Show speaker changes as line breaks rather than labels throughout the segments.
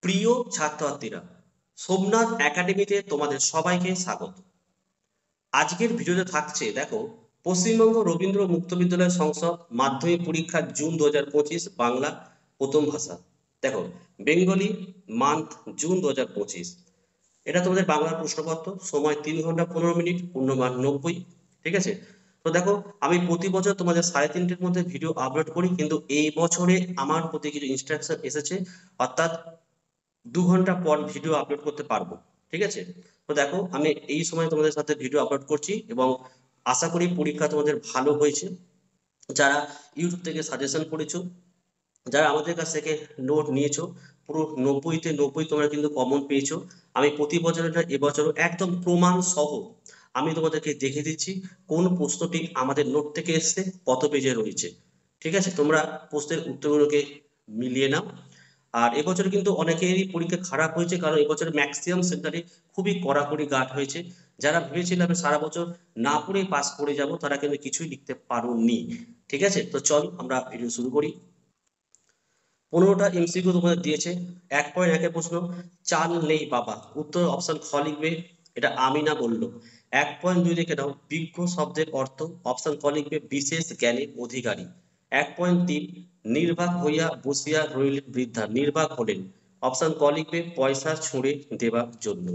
প্রিয় ছাত্রছাত্রীরা, সোমনাথ একাডেমিতে তোমাদের সবাইকে স্বাগত। আজকের ভিডিওতে থাকছে দেখো, পশ্চিমবঙ্গ রবীন্দ্র মুক্ত বিদ্যালয় সংসদ মাধ্যমিক পরীক্ষা জুন 2025 বাংলা প্রথম ভাষা। দেখো, বেঙ্গলি মান্থ জুন 2025। এটা তোমাদের বাংলার প্রশ্নপত্র, সময় 3 ঘন্টা 15 মিনিট, পূর্ণমান 90। ঠিক আছে। তো দেখো, আমি প্রতি বছর তোমাদের 3:30টার মধ্যে ভিডিও আপলোড করি, কিন্তু এই বছরে আমার প্রতি কিছু ইনস্ট্রাকশন এসেছে, অর্থাৎ 2 ঘন্টা পর ভিডিও আপলোড করতে পারবো। ঠিক আছে। তো দেখো, আমি এই সময় তোমাদের সাথে ভিডিও আপলোড করছি এবং আশা করি পরীক্ষা তোমাদের ভালো হয়েছে। যারা ইউটিউব থেকে সাজেশন করেছো, যারা আমাদের কাছ থেকে নোট নিয়েছো, পুরো 90-তে 90 তোমরা কিন্তু কমন পেয়েছো। আমি প্রতি বছরের এবছরও একদম প্রমাণ সহ আমি তোমাদেরকে দেখে দিচ্ছি কোন প্রশ্নটি আমাদের নোট থেকে এসছে, কত পেজে রয়েছে। ঠিক আছে, তোমরা প্রশ্নের উত্তরগুলোকে মিলিয়ে নাও। আর এবছর কিন্তু অনেকেরই পরীক্ষা খারাপ হয়েছে, কারণ এবছর ম্যাক্সিমাম সেন্টারে খুবই কড়াকড়ি গার্ড হয়েছে। যারা ভেবেছিলাম সারা বছর না পড়ে পাস করে যাব, তারা কিন্তু কিছুই লিখতে পারোনি। ঠিক আছে, তো চলো আমরা ভিডিও শুরু করি। 15টা এমসিকিউ তোমাদের দিয়েছে। 1.1 প্রশ্ন, চাল নেই বাবা, উত্তর অপশন খ লিখবে, এটা আমিনা বলল। 1.2 লিখে নাও, বিজ্ঞ শব্দের অর্থ, অপশন ক লিখবে, বিশেষ জ্ঞানের অধিকারী। 1.3, নির্বাক হইয়া বসিয়া রইলেন বৃদ্ধা, নির্বাক হলেন, অপশন ক লিখবে, পয়সা ছুঁড়ে দেবার জন্য।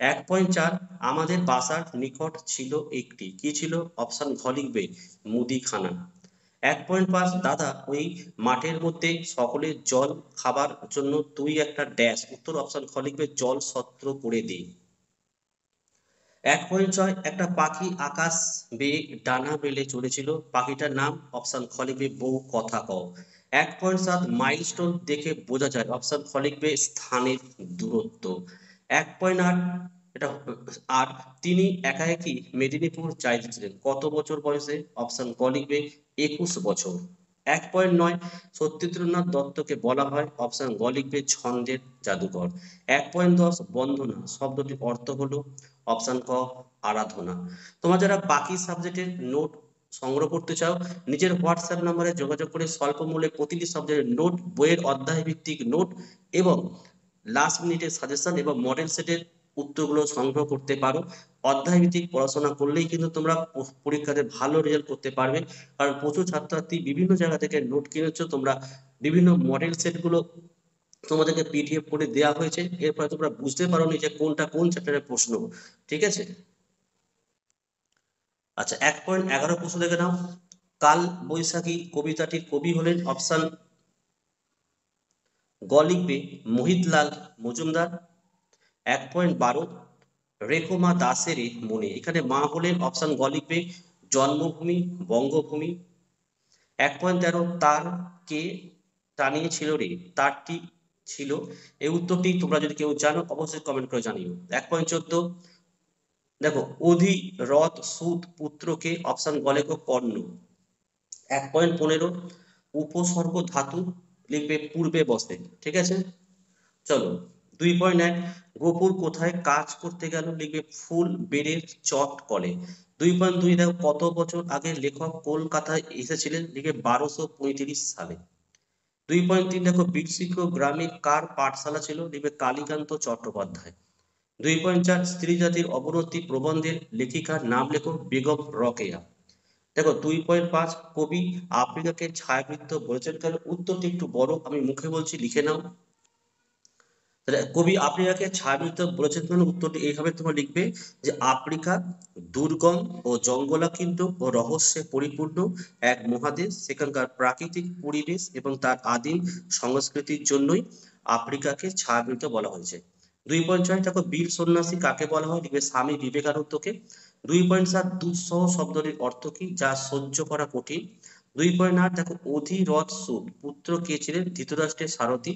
1.4, আমাদের বাসার নিকট ছিল একটি, কি ছিল, অপশন ঘ লিখবে, মুদিখানা। 1.5, দাদা ওই মাঠের মধ্যে সকলের জল খাবার জন্য তুই একটা ড্যাশ, উত্তর অপশন খ লিখবে, জল সত্র করে দে। 1.6, একটা পাখি আকাশ বেয়ে ডানা মেলে চলেছিল, পাখিটার নাম, অপশন খ লিখবে, বউ কথা কও। 1.7, মাইলস্টোন দেখে বোঝা যায়, অপশন খ লিখবে, স্থানের দূরত্ব। 1.8, এটা আর তিনি একাএকি মেদিনীপুর যাইতেছিলেন, কত বছর বয়সে, অপশন ক লিখবে, 21 বছর। 1.9, সত্যেন্দ্রনাথ দত্তকে বলা হয়, অপশন গ লিখবে, ছন্দের জাদুকর। 1.10, বন্দনা শব্দটির অর্থ হলো, অপশন ক আরাধনা। তোমরা যারা বাকি সাবজেক্টের নোট সংগ্রহ করতে চাও, নিজের হোয়াটসঅ্যাপ নম্বরে যোগাযোগ করে স্বল্প মূল্যে প্রতিটি সাবজেক্টের নোট, বইয়ের অধ্যায় ভিত্তিক নোট এবং লাস্ট মিনিটের সাজেশন এবং মডেল সেটের উত্তরগুলো সংগ্রহ করতে পারো। অধ্যায় ভিত্তিক পড়াশোনা করলেই কিন্তু তোমরা পরীক্ষাতে ভালো রেজাল্ট করতে পারবে, কারণ প্রচুর ছাত্রছাত্রী বিভিন্ন জায়গা থেকে নোট কিনেছো তোমরা। বিভিন্ন মডেল সেটগুলো তোমাদেরকে পিডিএফ করে দেওয়া হয়েছে, এরপরে তোমরা বুঝতে পারোনি যে কোনটা কোন চ্যাপ্টারের প্রশ্ন। ঠিক আছে। আচ্ছা, 1.11 প্রশ্ন দেখে নাও, কাল বৈশাখী কবিতাটির কবি হলেন, অপশন গ লিখবে, মোহিতলাল মজুমদার। 1.12, রেখো মা দাসের মনে, এখানে মা হলেন, অপশন গ লিখবে, জন্মভূমি বঙ্গভূমি। 1.13, তার কে টানিয়েছিল রে, তারটি ছিল, এই উত্তরটি তোমরা যদি কেউ জানো অবশ্যই কমেন্ট করে জানিও। 1.14, দেখো, অধিরথ সুত পুত্রকে, অপশন গ লেখো, কর্ণ। 1.15, উপসর্গ ধাতু লিখবে, পূর্বে বসে। ঠিক আছে, চলো। 2.1, গোপুর কোথায় কাজ করতে গেল, লিখবে, ফুল বেড়ের চট কলে। 2.2, দেখো, কত বছর আগে লেখক কলকাতায় এসেছিলেন, লিখবে, 1235 সালে। 2.3, দেখো, বীরসিংহ গ্রামে কার পাঠশালা ছিল, লিখবে, কালীকান্ত চট্টোপাধ্যায়। 2.4, স্ত্রী জাতির অবনতি প্রবন্ধের লেখিকার নাম লেখো, বেগম রোকেয়া। দেখো, 2.5, কবি আফ্রিকাকে ছায়াবৃত্ত বলেছেন কেন, উত্তরটি একটু বড়, আমি মুখে বলছি, লিখে নাও। তাহলে কবি আফ্রিকাকে ছায়াবৃত্ত বলেছেন কেন, উত্তরটি এইভাবে তোমরা লিখবে, যে আফ্রিকা দুর্গম ও জঙ্গলাকীর্ণ ও রহস্যে পরিপূর্ণ এক মহাদেশ, সেখানকার প্রাকৃতিক পরিবেশ এবং তার আদিম সংস্কৃতির জন্যই আফ্রিকাকে ছায়াবৃত্ত বলা হয়েছে। 2.6, দেখো, বীর সন্ন্যাসী কাকে বলা হয়, লিখবে, স্বামী বিবেকানন্দকে। 2.7, দুঃসহ শব্দটির অর্থ কি, যা সহ্য করা কঠিন। 2.8, দেখো, অধিরথ সুত পুত্র কে ছিলেন, ধৃতরাষ্ট্রের সারথি।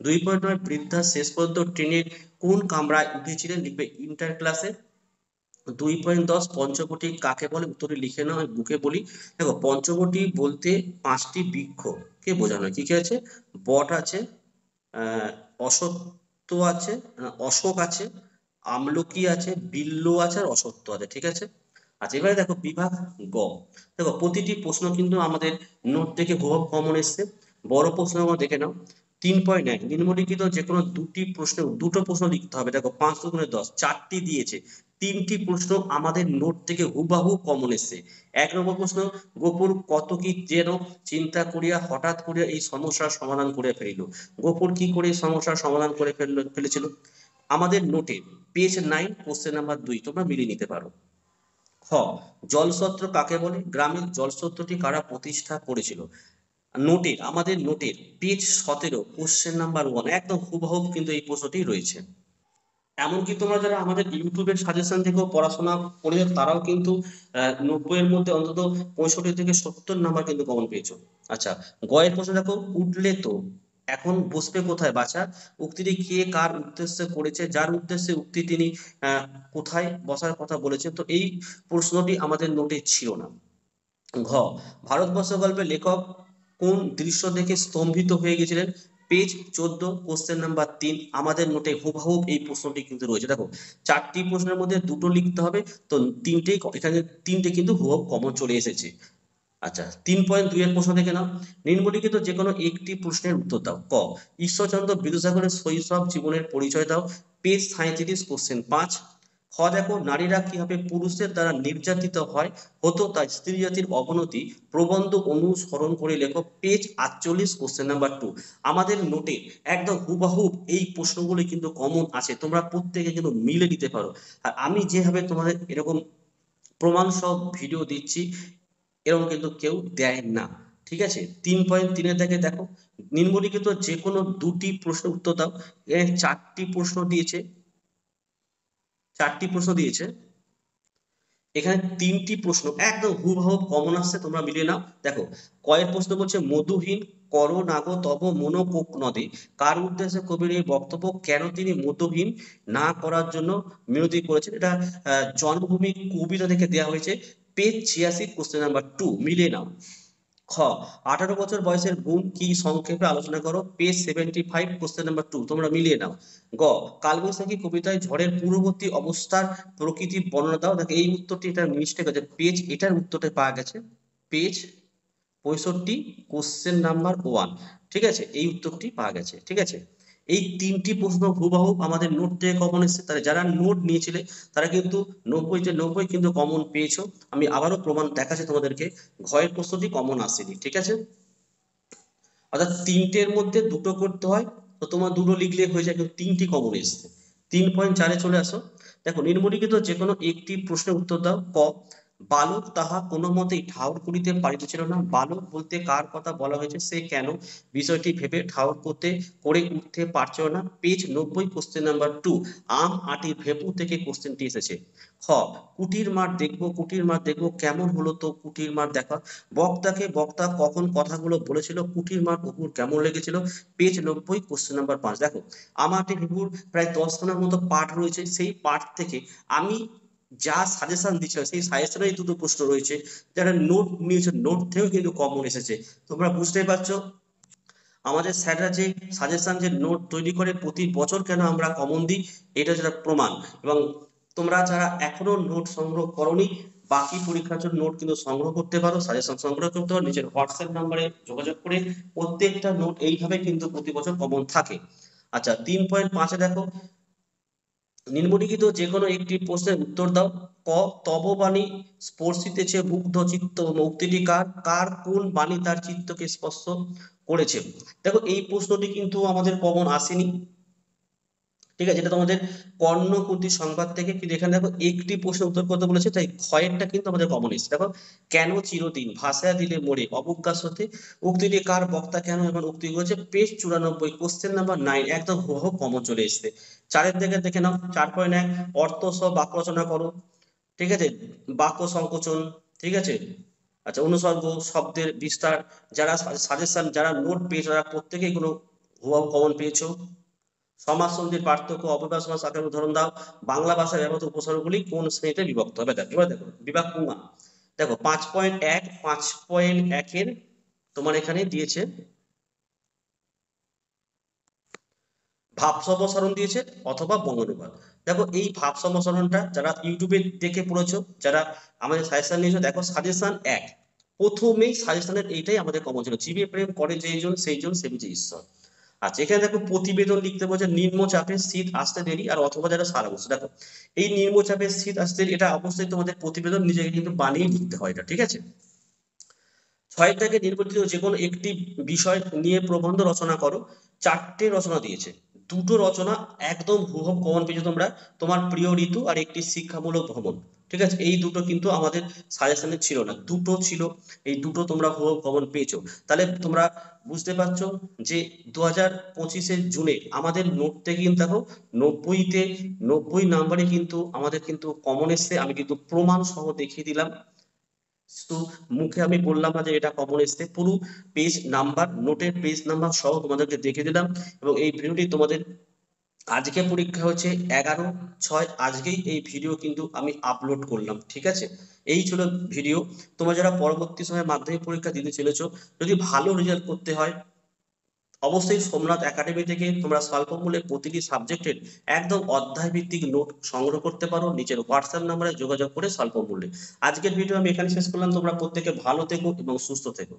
2.9, বৃদ্ধা শেষ পর্যন্ত ট্রেনের কোন কামরায় উঠেছিলেন, লিখবে, ইন্টার ক্লাসে। 2.10, পঞ্চবটি কাকে বলে, উত্তরে লিখে নাও, আমি বুকে বলি। দেখো, পঞ্চবটি বলতে 5টি বৃক্ষ কে বোঝানো হয়, কি কি আছে, বট আছে, আহ অশ্বত্থ আছে, অশোক আছে, আমলকি আছে, বিল্ল আছে, আর অশ্বত্থ আছে। ঠিক আছে। আচ্ছা, এবারে দেখো বিভাগ গ। দেখো, প্রতিটি প্রশ্ন কিন্তু আমাদের নোট থেকে হুবহু কমন এসছে। বড় প্রশ্ন আমরা দেখে নাও, 3.1 নিম্নলিখিত যে কোনো দুটো প্রশ্ন লিখতে হবে। দেখো 5 দুগুণে 10, 4টি দিয়েছে, 3টি প্রশ্ন আমাদের নোট থেকে হুবাহু কমন এসছে। 1 নম্বর প্রশ্ন, গোপুর কত কি যেন চিন্তা করিয়া হঠাৎ করিয়া এই সমস্যার সমাধান করে ফেলিল। গোপুর কি করে এই সমস্যার সমাধান করে ফেলেছিল? আমাদের নোটে পেজ 9 কোশ্চেন নাম্বার 2 তোমরা মিলিয়ে নিতে পারো। খ, জলছত্র কাকে বলে? গ্রামের জলছত্রটি কারা প্রতিষ্ঠা করেছিল? আমাদের নোটের পেজ 17 কোশ্চেন নাম্বার 1 একদম হুবহু কিন্তু এই প্রশ্নটি রয়েছে। এমনকি তোমরা যারা আমাদের ইউটিউবের সাজেশন থেকেও পড়াশোনা করেছো তারাও কিন্তু 90 এর মধ্যে অন্তত 65 থেকে 70 নাম্বার কিন্তু কমন পেয়েছো। আচ্ছা, গয়ের প্রশ্ন দেখো, উঠলে তো এখন বসবে কোথায় বাছা? উক্তিটি কে কার উদ্দেশ্যে করেছে? যার উদ্দেশ্যে উক্তি তিনি কোথায় বসার কথা বলেছেন? তো এই প্রশ্নটি আমাদের নোটে ছিল না। ঘ, ভারতবর্ষ গল্পের লেখক কোন দৃশ্য দেখে স্তম্ভিত হয়ে গেছিলেন? পেজ 14 কোশ্চেন নাম্বার 3 আমাদের নোটে হুবহু এই প্রশ্নটি কিন্তু রয়েছে। দেখো 4টি প্রশ্নের মধ্যে 2টো লিখতে হবে, তো এখানে 3টে কিন্তু হুবহু কমন চলে এসেছে। আচ্ছা, 3.2 এর প্রশ্ন দেখে নাও, নিম্নলিখিত যে কোনো একটি প্রশ্নের উত্তর দাও। ক, ঈশ্বরচন্দ্র বিদ্যাসাগরের শৈশব জীবনের পরিচয় দাও। Page 37 question 5। খ দেখো, নারীরা কিভাবে পুরুষদের দ্বারা নির্যাতিত হতো তাই স্ত্রী জাতির অবনতি প্রবন্ধ অনুসরণ করে লেখো। পেজ 48 কোশ্চেন নাম্বার 2 আমাদের নোটে একদম হুবহু এই প্রশ্নগুলি কিন্তু কমন আছে, তোমরা প্রত্যেকে কিন্তু মিলে দিতে পারো। আর আমি যেভাবে তোমাদের এরকম প্রমাণ সহ ভিডিও দিচ্ছি এরকম কিন্তু কেউ দেয় না। ঠিক আছে, 3.3 থেকে দেখো, নিম্নলিখিত যে কোনো 2টি প্রশ্ন উত্তর দাও। এর 4টি প্রশ্ন দিয়েছে, 4টি প্রশ্ন দিয়েছে, এখানে 3টি প্রশ্ন একদম হুবহু কমন আসছে, তোমরা মিলিয়ে নাও। দেখো, কয়ের প্রশ্ন বলছে মধুহীন কর নাগো তব মন কোক নদে, কার উদ্দেশ্যে কবির এই বক্তব্য? কেন তিনি মধুহীন না করার জন্য মিনতি করেছেন? এটা জন্মভূমি কবিতা থেকে দেওয়া হয়েছে। পেজ 86 কোশ্চেন নাম্বার 2 মিলিয়ে নাও। খ, 18 বছর বয়সের গুণ কি সংক্ষেপে আলোচনা করো। পেজ 75 কোশ্চেন নাম্বার 2 তোমরা মিলিয়ে নাও। গ, কালবৈশাখী কবিতায় ঝড়ের পূর্ববর্তী অবস্থার প্রকৃতির বর্ণনা দাও। দেখো এই উত্তরটি এটা মিস্টেক আছে, এটার উত্তরটা পাওয়া গেছে পেজ 65 কোশ্চেন নাম্বার 1। ঠিক আছে, এই উত্তরটি পাওয়া গেছে। ঠিক আছে, এই 3টি প্রশ্ন হুবহু আমাদের নোট থেকে কমন এসেছে, তাহলে যারা নোট নিয়েছিলে তারা কিন্তু 90 কিন্তু কমন পেয়েছো। আমি আবারও প্রমাণ দেখাচ্ছি তোমাদেরকে, ঘয়ের প্রশ্নটি কমন আসেনি। ঠিক আছে, অর্থাৎ 3টের মধ্যে 2টো করতে হয়, তো তোমার 2টো লিখলে হয়ে যায়, কিন্তু 3টি কমন এসছে। 3.4 চলে আসো। দেখো, নিম্নলিখিত যে কোনো একটি প্রশ্নের উত্তর দাও। ক, বালক তাহা কোনো মতেই ঠাউর করিতে পারিতেছিল না। বালক বলতে কার কথা বলা হয়েছে? সে কেন বিষয়টি ভেবে ঠাউর করে উঠতে পারছিল না? পেজ 90 কোশ্চেন নাম্বার 2 আম আটির ভেপু থেকে কোশ্চেনটি এসেছে। খ, কুটির মাঠ দেখবো কেমন হলো তো কুটির মাঠ দেখা। বক্তা কখন কথাগুলো বলেছিল? কুটির মাঠ অপুর কেমন লেগেছিল? Page 90 question number 5। দেখো, আমাটি ভিভুর প্রায় 10খানার মতো পাঠ রয়েছে, সেই পাঠ থেকে আমি যা সাজেশন দিচ্ছি সেই সাজেশনেই 2টো প্রশ্ন রয়েছে। যারা নোট নিয়েছে নোট থেকেও কিন্তু কমন এসেছে। তোমরা বুঝতেই পারছো আমাদের স্যাররা যে সাজেশন যে নোট তৈরি করে প্রতি বছর কেন আমরা কমন দিই, এটা যেটা প্রমাণ। এবং তোমরা যারা এখনো নোট সংগ্রহ করোনি, বাকি পরীক্ষার জন্য নোট কিন্তু সংগ্রহ করতে পারো, সাজেশন সংগ্রহ করতে পারো, নিজের হোয়াটসঅ্যাপ নাম্বারে যোগাযোগ করে প্রত্যেকটা নোট এইভাবে কিন্তু প্রতি বছর কমন থাকে। আচ্ছা, 3.5 দেখো, নিম্নলিখিত যে কোনো একটি প্রশ্নের উত্তর দাও। ক, তব বাণী স্পর্শিতেছে মুগ্ধ চিত্ত, উক্তিটি কার? কোন বাণী তার চিত্তকে স্পর্শ করেছে? দেখো এই প্রশ্নটি কিন্তু আমাদের কমন আসেনি। ঠিক আছে, এটা তোমাদের কর্ণকুন্তী সংবাদ থেকে, কিন্তু এখানে দেখো একটি প্রশ্ন উত্তর করতে বলেছে, তাই ক্ষয়েরটা কিন্তু আমাদের কমন এসেছে। দেখো, কেন চিরদিন ভাষা দিলে মোড়ে অবজ্ঞা সতে, উক্তিটি কার? বক্তা কেন এবং উক্তি হচ্ছে। পেজ 94 কোশ্চেন নাম্বার 9 একদম হুবহু কমন চলে এসেছে। 4-এর দিকে দেখে নাও, 4.1 অর্থ সহ বাক্য রচনা করো। ঠিক আছে, বাক্য সংকোচন। ঠিক আছে, আচ্ছা, অনুসর্গ শব্দের বিস্তার। যারা সাজেশন যারা নোট পেয়েছো তারা প্রত্যেকেই কোনো হুবহু কমন পেয়েছো। সমাজ সন্ধির পার্থক্য, অব্যয় সমাস আকারের উদাহরণ দাও। বাংলা ভাষায় ব্যবহৃত উপসর্গগুলি কোন শ্রেণীতে বিভক্ত হবে? দেখো, এবার দেখো বিভাগ কুমা। দেখো 5.1 এর তোমার এখানে দিয়েছে ভাব সম্প্রসারণ দিয়েছে অথবা বঙ্গানুবাদ। দেখো এই ভাব সম্প্রসারণটা যারা ইউটিউবে দেখে পড়েছো, যারা আমাদের সাজেশন নিয়েছো, দেখো সাজেশন 1 প্রথমেই সাজেশনের এইটাই আমাদের কমন ছিল, জীবে প্রেম করে যেইজন সেইজন সেবিছে ঈশ্বর। আচ্ছা, এখানে দেখো প্রতিবেদন লিখতে বলছে নিম্নচাপের শীত আসতে দেরি আর অথবা যারা সারা বছর। দেখো এই নিম্নচাপের শীত আসতে দেরি, এটা অবশ্যই তোমাদের প্রতিবেদন নিজেকে কিন্তু বানিয়ে লিখতে হয় এটা, ঠিক আছে। 6 থেকে নির্বাচিত যে কোনো একটি বিষয় নিয়ে প্রবন্ধ রচনা করো। 4টে রচনা দিয়েছে, দুটো রচনা একদম হুবহু কমন পেয়েছো তোমরা, তোমার প্রিয় ঋতু আর একটি শিক্ষামূলক ভ্রমণ, ঠিক আছে। এই দুটো কিন্তু আমাদের সাজেশনে ছিল না, দুটো ছিল, এই দুটো তোমরা হুবহু কমন পেয়েছো। তাহলে তোমরা বুঝতে পারছো যে 2025-এর জুনে আমাদের নোট থেকে কিন্তু দেখো 90-তে 90 নাম্বারে কিন্তু আমাদের কিন্তু কমন এসছে। আমি কিন্তু প্রমাণ সহ দেখিয়ে দিলাম, তো মুখে আমি বললাম না যে এটা কমন এসছে, পুরো পেজ নাম্বার, নোটের পেজ নাম্বার সহ তোমাদেরকে দেখে দিলাম। এবং এই ভিডিওটি তোমাদের, আজকে পরীক্ষা হচ্ছে 11/6, আজকেই এই ভিডিও কিন্তু আমি আপলোড করলাম, ঠিক আছে। এই ছিল ভিডিও। তোমরা যারা পরবর্তী সময়ে মাধ্যমিক পরীক্ষা দিতে চলেছো, যদি ভালো রেজাল্ট করতে হয়, অবশ্যই সোমনাথ একাডেমি থেকে তোমরা স্বল্প মূল্যে প্রতিটি সাবজেক্টের একদম অধ্যায় ভিত্তিক নোট সংগ্রহ করতে পারো নিচের হোয়াটসঅ্যাপ নাম্বারে যোগাযোগ করে স্বল্প মূল্যে। আজকের ভিডিও আমি এখানে শেষ করলাম, তোমরা প্রত্যেকে ভালো থেকো এবং সুস্থ থেকো।